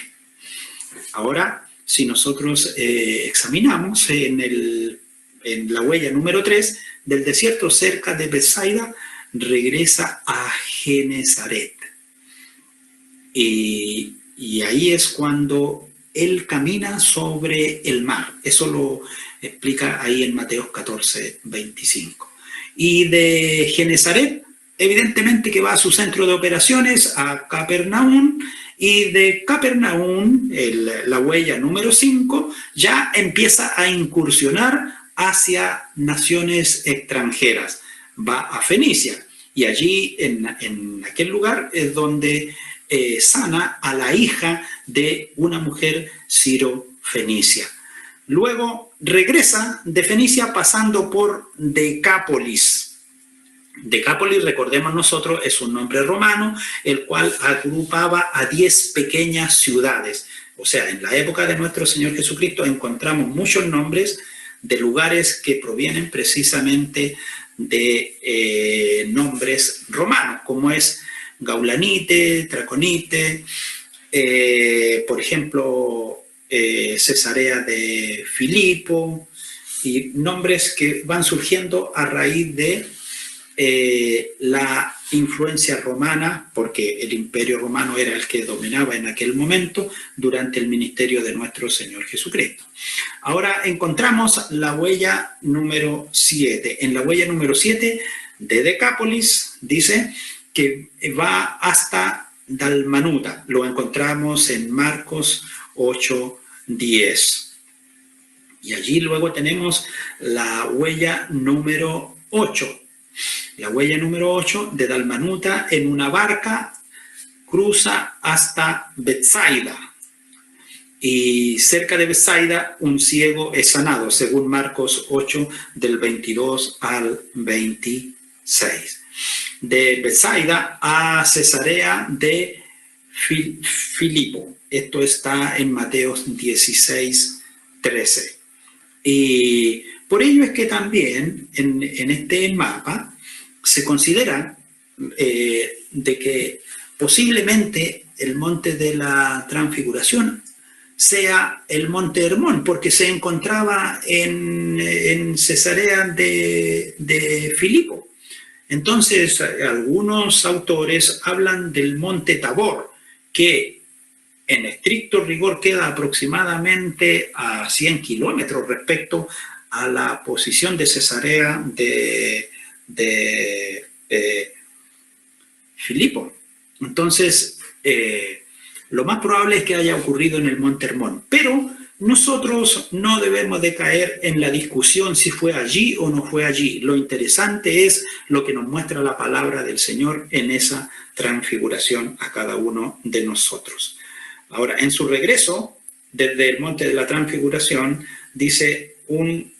Ahora, si nosotros examinamos en la huella número 3, del desierto cerca de Betsaida, regresa a Genezaret. Y ahí es cuando él camina sobre el mar. Eso lo explica ahí en Mateo 14:25. Y de Genezaret, evidentemente que va a su centro de operaciones, a Capernaum, y de Capernaum, la huella número 5, ya empieza a incursionar hacia naciones extranjeras. Va a Fenicia, y allí en aquel lugar es donde sana a la hija de una mujer sirofenicia. Luego regresa de Fenicia pasando por Decápolis. Decápolis, recordemos nosotros, es un nombre romano, el cual agrupaba a 10 pequeñas ciudades. O sea, en la época de nuestro Señor Jesucristo encontramos muchos nombres de lugares que provienen precisamente de nombres romanos, como es Gaulanite, Traconite, por ejemplo, Cesarea de Filipo, y nombres que van surgiendo a raíz de la influencia romana, porque el imperio romano era el que dominaba en aquel momento durante el ministerio de nuestro Señor Jesucristo. Ahora encontramos la huella número 7. En la huella número 7 de Decápolis dice que va hasta Dalmanuta. Lo encontramos en Marcos 8:10. Y allí luego tenemos la huella número 8. La huella número 8 de Dalmanuta, en una barca cruza hasta Betsaida. Y cerca de Betsaida un ciego es sanado, según Marcos 8, del 22 al 26. De Betsaida a Cesarea de Filipo. Esto está en Mateo 16:13. Y por ello es que también en este mapa se considera de que posiblemente el monte de la Transfiguración sea el monte Hermón, porque se encontraba en Cesarea de Filipo. Entonces, algunos autores hablan del monte Tabor, que en estricto rigor queda aproximadamente a 100 kilómetros respecto a la posición de Cesarea de Filipo. Entonces, lo más probable es que haya ocurrido en el monte Hermón, pero nosotros no debemos de caer en la discusión si fue allí o no fue allí. Lo interesante es lo que nos muestra la palabra del Señor en esa transfiguración a cada uno de nosotros. Ahora, en su regreso desde el monte de la Transfiguración, dice, un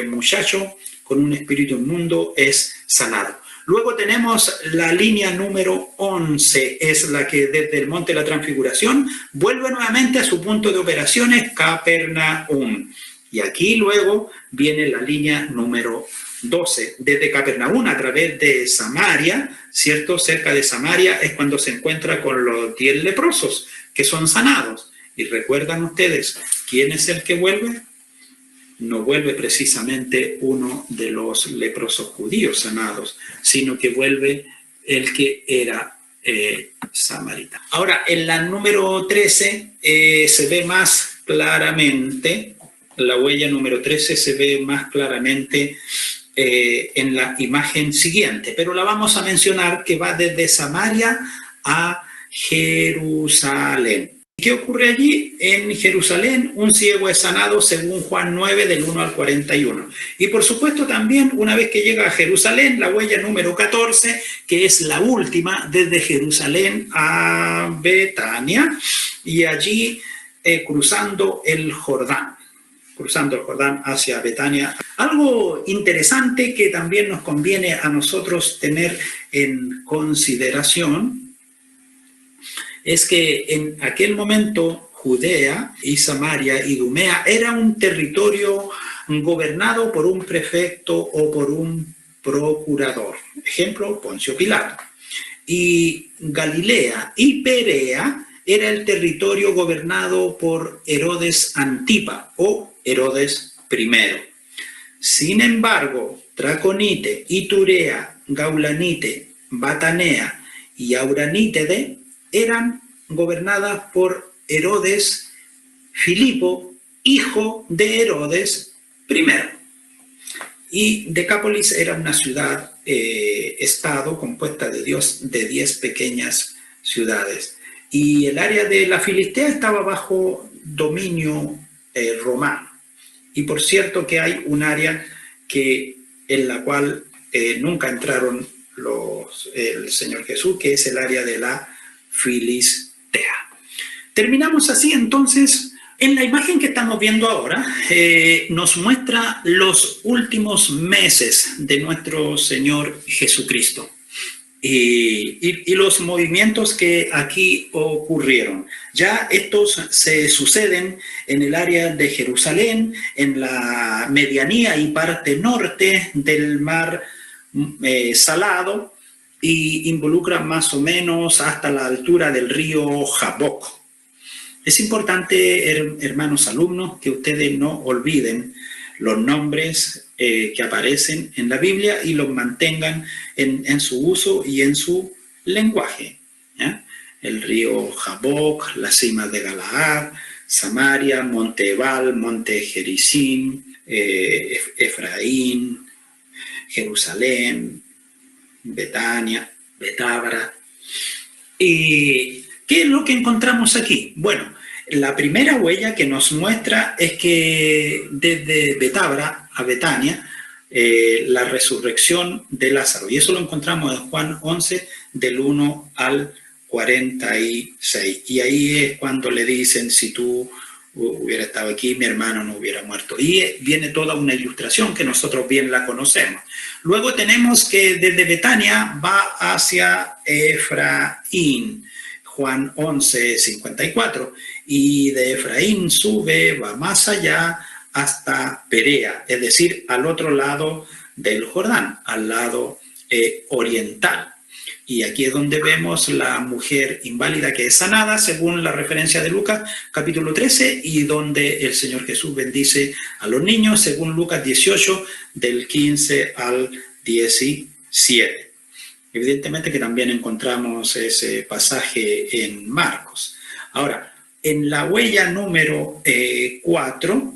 muchacho con un espíritu inmundo es sanado. Luego tenemos la línea número 11, es la que desde el monte de la Transfiguración vuelve nuevamente a su punto de operaciones, Capernaum. Y aquí luego viene la línea número 12. Desde Capernaum a través de Samaria, ¿cierto? Cerca de Samaria es cuando se encuentra con los 10 leprosos que son sanados. Y recuerdan ustedes, ¿quién es el que vuelve? No vuelve precisamente uno de los leprosos judíos sanados, sino que vuelve el que era samaritano. Ahora, en la número 13 se ve más claramente La huella número 13 se ve más claramente en la imagen siguiente, pero la vamos a mencionar, que va desde Samaria a Jerusalén. ¿Qué ocurre allí? En Jerusalén un ciego es sanado según Juan 9 del 1 al 41. Y por supuesto también una vez que llega a Jerusalén, la huella número 14, que es la última, desde Jerusalén a Betania, y allí cruzando el Jordán hacia Betania. Algo interesante que también nos conviene a nosotros tener en consideración es que en aquel momento Judea y Samaria y Idumea era un territorio gobernado por un prefecto o por un procurador. Ejemplo, Poncio Pilato. Y Galilea y Perea era el territorio gobernado por Herodes Antipa o Herodes I. Sin embargo, Traconite, Iturea, Gaulanite, Batanea y Auranítede eran gobernadas por Herodes Filipo, hijo de Herodes I. Y Decápolis era una ciudad, estado compuesta de 10 pequeñas ciudades. Y el área de la Filistea estaba bajo dominio romano. Y por cierto que hay un área en la cual nunca entraron el Señor Jesús, que es el área de la Filistea. Terminamos así entonces. En la imagen que estamos viendo ahora nos muestra los últimos meses de nuestro Señor Jesucristo y los movimientos que aquí ocurrieron. Ya estos se suceden en el área de Jerusalén, en la medianía y parte norte del mar Salado, y involucran más o menos hasta la altura del río Jaboc. Es importante, hermanos alumnos, que ustedes no olviden los nombres que aparecen en la Biblia y los mantengan en su uso y en su lenguaje. ¿Ya? El río Jaboc, las cimas de Galaad, Samaria, Monte Ebal, Monte Gerizim, Efraín, Jerusalén, Betania, Betábara. ¿Y qué es lo que encontramos aquí? Bueno, la primera huella que nos muestra es que desde Betábara a Betania, la resurrección de Lázaro. Y eso lo encontramos en Juan 11, del 1 al 46. Y ahí es cuando le dicen, si tú hubieras estado aquí, mi hermano no hubiera muerto. Y viene toda una ilustración que nosotros bien la conocemos. Luego tenemos que desde Betania va hacia Efraín, Juan 11, 54. Y de Efraín sube, va más allá hasta Perea, es decir, al otro lado del Jordán, al lado oriental. Y aquí es donde vemos la mujer inválida que es sanada, según la referencia de Lucas, capítulo 13, y donde el Señor Jesús bendice a los niños, según Lucas 18, del 15 al 17. Evidentemente que también encontramos ese pasaje en Marcos. Ahora, en la huella número 4,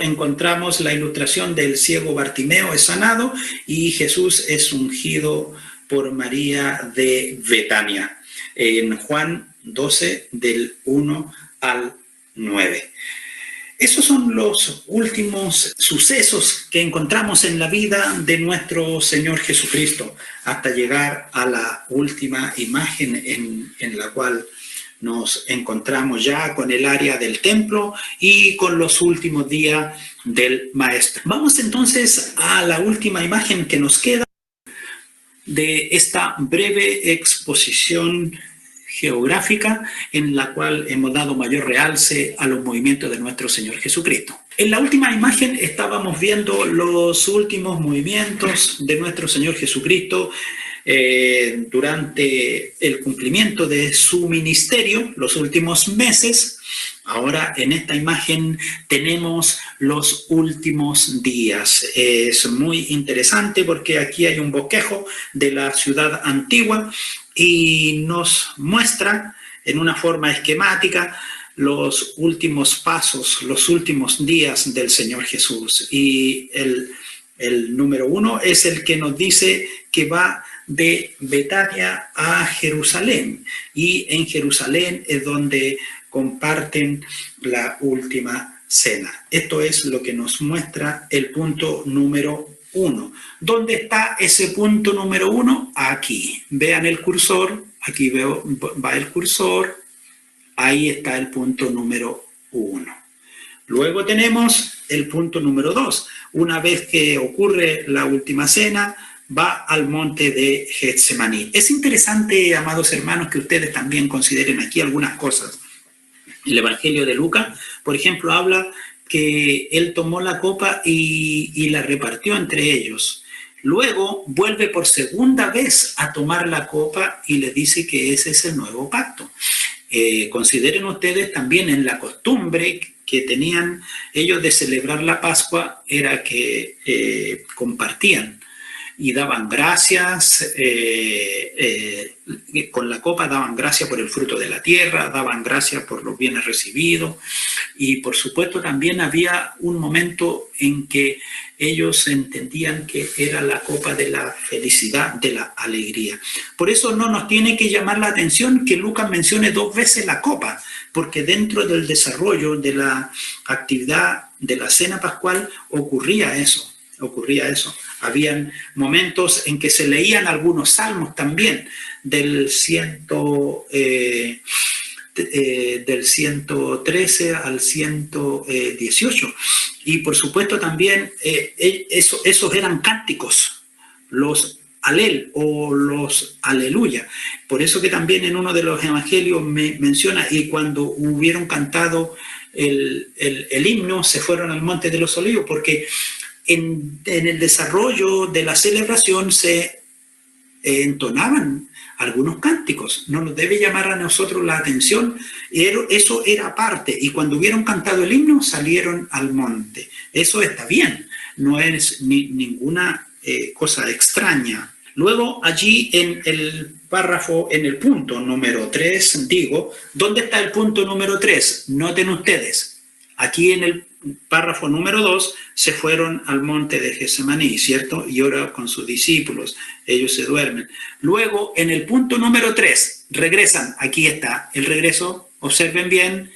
encontramos la ilustración del ciego Bartimeo es sanado y Jesús es ungido por María de Betania, en Juan 12, del 1 al 9. Esos son los últimos sucesos que encontramos en la vida de nuestro Señor Jesucristo, hasta llegar a la última imagen en la cual nos encontramos ya con el área del templo y con los últimos días del Maestro. Vamos entonces a la última imagen que nos queda de esta breve exposición geográfica en la cual hemos dado mayor realce a los movimientos de nuestro Señor Jesucristo. En la última imagen estábamos viendo los últimos movimientos de nuestro Señor Jesucristo durante el cumplimiento de su ministerio, los últimos meses. Ahora en esta imagen tenemos los últimos días. Es muy interesante porque aquí hay un bosquejo de la ciudad antigua y nos muestra en una forma esquemática los últimos pasos, los últimos días del Señor Jesús. Y el número 1 es el que nos dice que va de Betania a Jerusalén. Y en Jerusalén es donde comparten la última cena. Esto es lo que nos muestra el punto número 1. ¿Dónde está ese punto número 1? Aquí. Vean el cursor. Aquí va el cursor. Ahí está el punto número 1. Luego tenemos el punto número 2. Una vez que ocurre la última cena, va al monte de Getsemaní. Es interesante, amados hermanos, que ustedes también consideren aquí algunas cosas. El Evangelio de Lucas, por ejemplo, habla que él tomó la copa y la repartió entre ellos. Luego vuelve por segunda vez a tomar la copa y les dice que ese es el nuevo pacto. Consideren ustedes también en la costumbre que tenían ellos de celebrar la Pascua, era que compartían y daban gracias, con la copa daban gracias por el fruto de la tierra, daban gracias por los bienes recibidos, y por supuesto también había un momento en que ellos entendían que era la copa de la felicidad, de la alegría. Por eso no nos tiene que llamar la atención que Lucas mencione 2 veces la copa, porque dentro del desarrollo de la actividad de la cena pascual ocurría eso. Habían momentos en que se leían algunos salmos también, del 113 al 118. Y por supuesto también esos eran cánticos, los alel o los aleluya. Por eso que también en uno de los evangelios me menciona, y cuando hubieron cantado el himno, se fueron al monte de los olivos, porque en el desarrollo de la celebración se entonaban algunos cánticos. No nos debe llamar a nosotros la atención, eso era parte, y cuando hubieron cantado el himno salieron al monte. Eso está bien, no es ninguna cosa extraña. Luego allí en el párrafo, en el punto número 3, digo, ¿dónde está el punto número 3? Noten ustedes, aquí en el párrafo número 2, se fueron al monte de Getsemaní, ¿cierto? Y ahora con sus discípulos, ellos se duermen. Luego, en el punto número 3, regresan, aquí está el regreso, observen bien,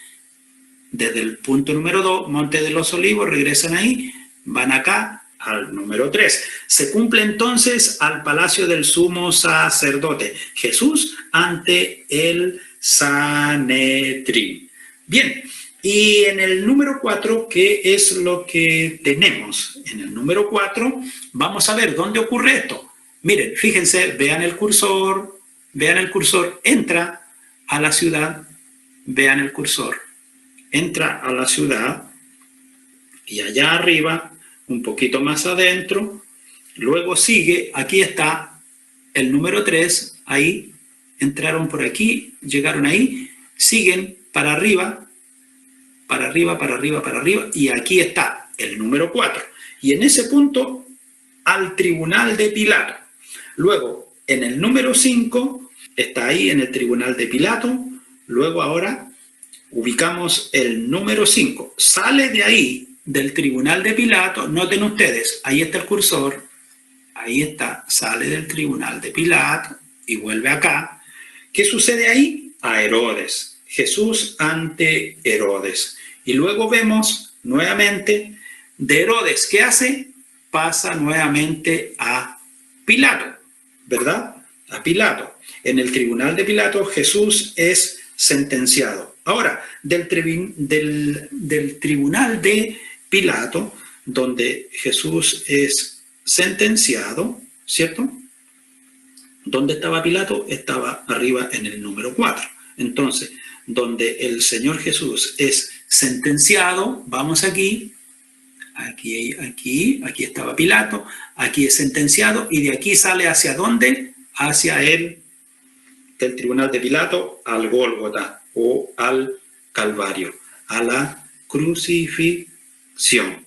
desde el punto número 2, monte de los olivos, regresan ahí, van acá al número 3. Se cumple entonces al palacio del sumo sacerdote, Jesús ante el Sanedrín. Bien. Y en el número 4, ¿qué es lo que tenemos? En el número 4, vamos a ver dónde ocurre esto. Miren, fíjense, vean el cursor, entra a la ciudad, vean el cursor, entra a la ciudad, y allá arriba, un poquito más adentro, luego sigue, aquí está el número 3, ahí, entraron por aquí, llegaron ahí, siguen para arriba, y aquí está el número 4. Y en ese punto, al tribunal de Pilato. Luego, en el número 5, está ahí en el tribunal de Pilato. Luego ahora ubicamos el número 5. Sale de ahí, del tribunal de Pilato. Noten ustedes, ahí está el cursor. Ahí está, sale del tribunal de Pilato y vuelve acá. ¿Qué sucede ahí? A Herodes. Jesús ante Herodes. Y luego vemos nuevamente de Herodes, ¿qué hace? Pasa nuevamente a Pilato, ¿verdad? A Pilato. En el tribunal de Pilato Jesús es sentenciado. Ahora, del tribunal de Pilato, donde Jesús es sentenciado, ¿cierto? ¿Dónde estaba Pilato? Estaba arriba en el número 4. Entonces, donde el Señor Jesús es sentenciado, vamos aquí estaba Pilato, aquí es sentenciado, y de aquí sale ¿hacia dónde? Hacia del tribunal de Pilato al Gólgota o al Calvario, a la crucifixión.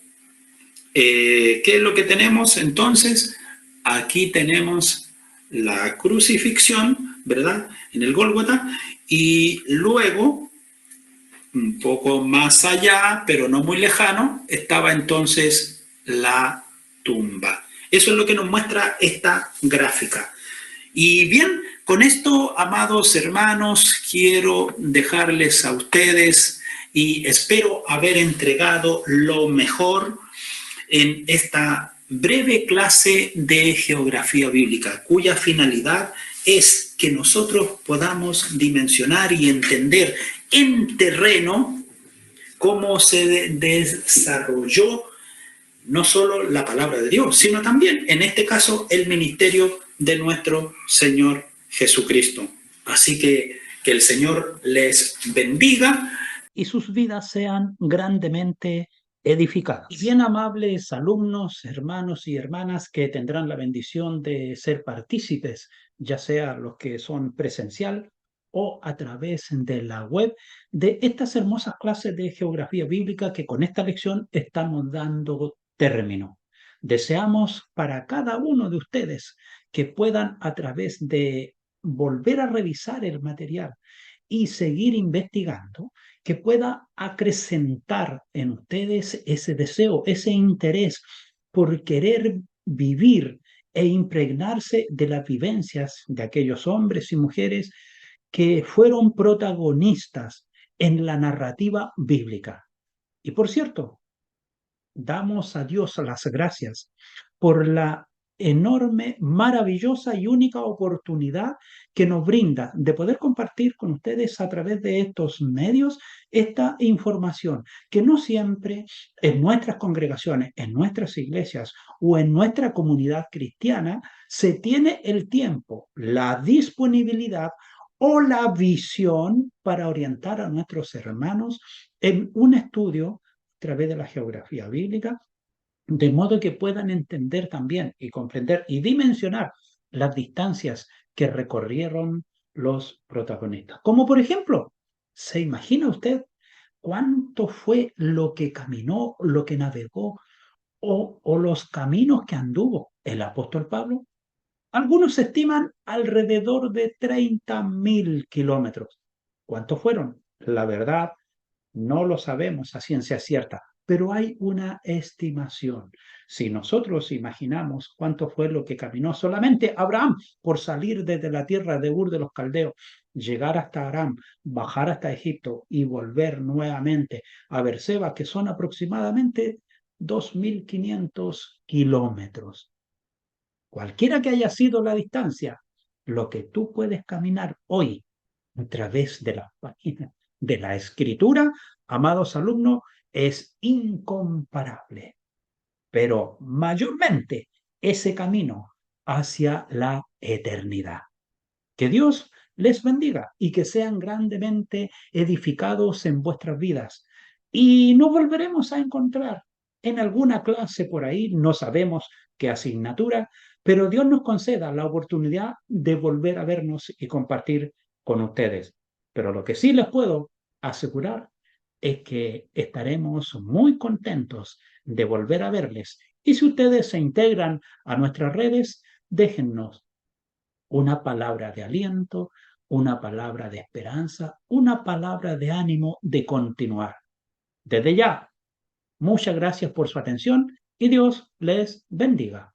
¿Qué es lo que tenemos entonces? Aquí tenemos la crucifixión, ¿verdad? En el Gólgota, y luego un poco más allá, pero no muy lejano, estaba entonces la tumba. Eso es lo que nos muestra esta gráfica. Y bien, con esto, amados hermanos, quiero dejarles a ustedes y espero haber entregado lo mejor en esta breve clase de geografía bíblica, cuya finalidad es que nosotros podamos dimensionar y entender en terreno cómo se desarrolló no solo la palabra de Dios, sino también, en este caso, el ministerio de nuestro Señor Jesucristo. Así que el Señor les bendiga y sus vidas sean grandemente edificadas. Y bien, amables alumnos, hermanos y hermanas que tendrán la bendición de ser partícipes, ya sea los que son presencial o a través de la web, de estas hermosas clases de geografía bíblica que con esta lección estamos dando término. Deseamos para cada uno de ustedes que puedan, a través de volver a revisar el material y seguir investigando, que pueda acrecentar en ustedes ese deseo, ese interés por querer vivir e impregnarse de las vivencias de aquellos hombres y mujeres que fueron protagonistas en la narrativa bíblica. Y por cierto, damos a Dios las gracias por la enorme, maravillosa y única oportunidad que nos brinda de poder compartir con ustedes a través de estos medios esta información, que no siempre en nuestras congregaciones, en nuestras iglesias o en nuestra comunidad cristiana se tiene el tiempo, la disponibilidad o la visión para orientar a nuestros hermanos en un estudio a través de la geografía bíblica, de modo que puedan entender también y comprender y dimensionar las distancias que recorrieron los protagonistas. Como por ejemplo, ¿se imagina usted cuánto fue lo que caminó, lo que navegó o los caminos que anduvo el apóstol Pablo? Algunos estiman alrededor de 30.000 kilómetros. ¿Cuántos fueron? La verdad, no lo sabemos a ciencia cierta, pero hay una estimación. Si nosotros imaginamos cuánto fue lo que caminó solamente Abraham por salir desde la tierra de Ur de los Caldeos, llegar hasta Aram, bajar hasta Egipto y volver nuevamente a Berseba, que son aproximadamente 2.500 kilómetros. Cualquiera que haya sido la distancia, lo que tú puedes caminar hoy a través de las páginas de la escritura, amados alumnos, es incomparable. Pero mayormente ese camino hacia la eternidad. Que Dios les bendiga y que sean grandemente edificados en vuestras vidas. Y nos volveremos a encontrar en alguna clase por ahí, no sabemos qué asignatura, pero Dios nos conceda la oportunidad de volver a vernos y compartir con ustedes. Pero lo que sí les puedo asegurar es que estaremos muy contentos de volver a verles. Y si ustedes se integran a nuestras redes, déjennos una palabra de aliento, una palabra de esperanza, una palabra de ánimo de continuar. Desde ya, muchas gracias por su atención y Dios les bendiga.